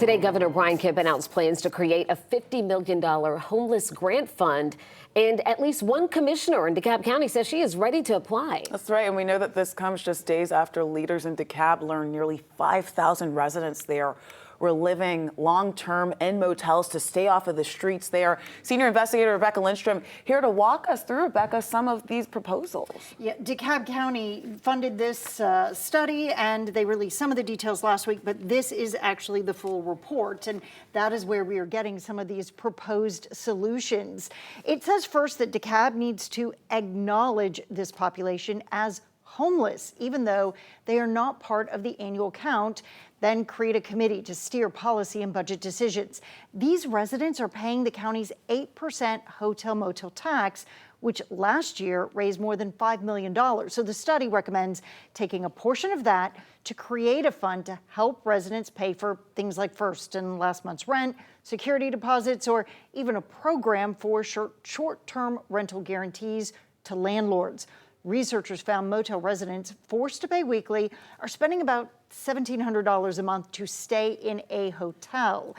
Today, Governor Brian Kemp announced plans to create a $50 million homeless grant fund. And at least one commissioner in DeKalb County says she is ready to apply. That's right. And we know that this comes just days after leaders in DeKalb learned nearly 5,000 residents there were living long-term in motels to stay off of the streets there. Senior investigator Rebecca Lindstrom here to walk us through, Rebecca, some of these proposals. Yeah, DeKalb County funded this study, and they released some of the details last week, but this is actually the full report, and that is where we are getting some of these proposed solutions. It says first that DeKalb needs to acknowledge this population as homeless, even though they are not part of the annual count, then create a committee to steer policy and budget decisions. These residents are paying the county's 8% hotel-motel tax, which last year raised more than $5 million. So the study recommends taking a portion of that to create a fund to help residents pay for things like first and last month's rent, security deposits, or even a program for short-term rental guarantees to landlords. Researchers found motel residents forced to pay weekly are spending about $1,700 a month to stay in a hotel.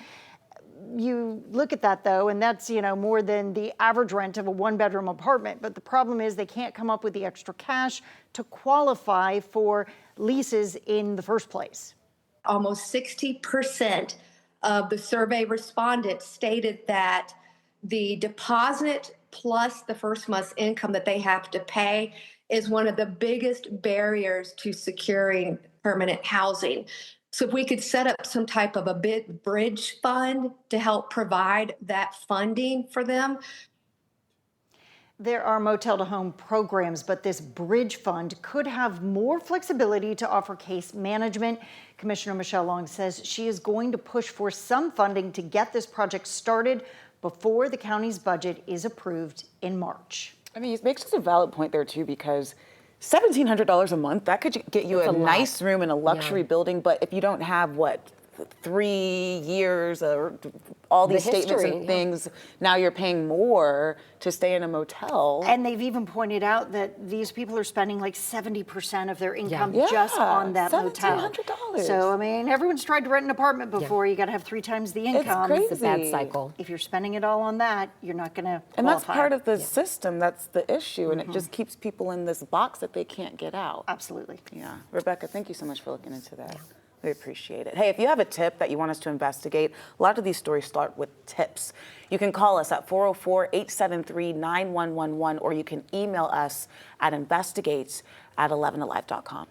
You look at that, though, and that's, more than the average rent of a one-bedroom apartment. But the problem is they can't come up with the extra cash to qualify for leases in the first place. Almost 60% of the survey respondents stated that the deposit plus the first month's income that they have to pay is one of the biggest barriers to securing permanent housing. So if we could set up some type of a big bridge fund to help provide that funding for them. There are motel to home programs, but this bridge fund could have more flexibility to offer case management. Commissioner Michelle Long says she is going to push for some funding to get this project started before the county's budget is approved in March. I mean, it makes us a valid point there, too, because $1,700 a month, that could get you a nice room in a luxury building. But if you don't have, 3 years or all these statements and things, now you're paying more to stay in a motel. And they've even pointed out that these people are spending like 70% of their income just on that motel. $1,700. So, I mean, everyone's tried to rent an apartment before. You got to have 3 times the income. It's crazy. It's a bad cycle. If you're spending it all on that, you're not going to qualify. And that's part of the system. That's the issue. And it just keeps people in this box that they can't get out. Absolutely. Yeah. Rebecca, thank you so much for looking into that. We appreciate it. Hey, if you have a tip that you want us to investigate, a lot of these stories start with tips. You can call us at 404-873-9111, or you can email us at investigates@11alive.com.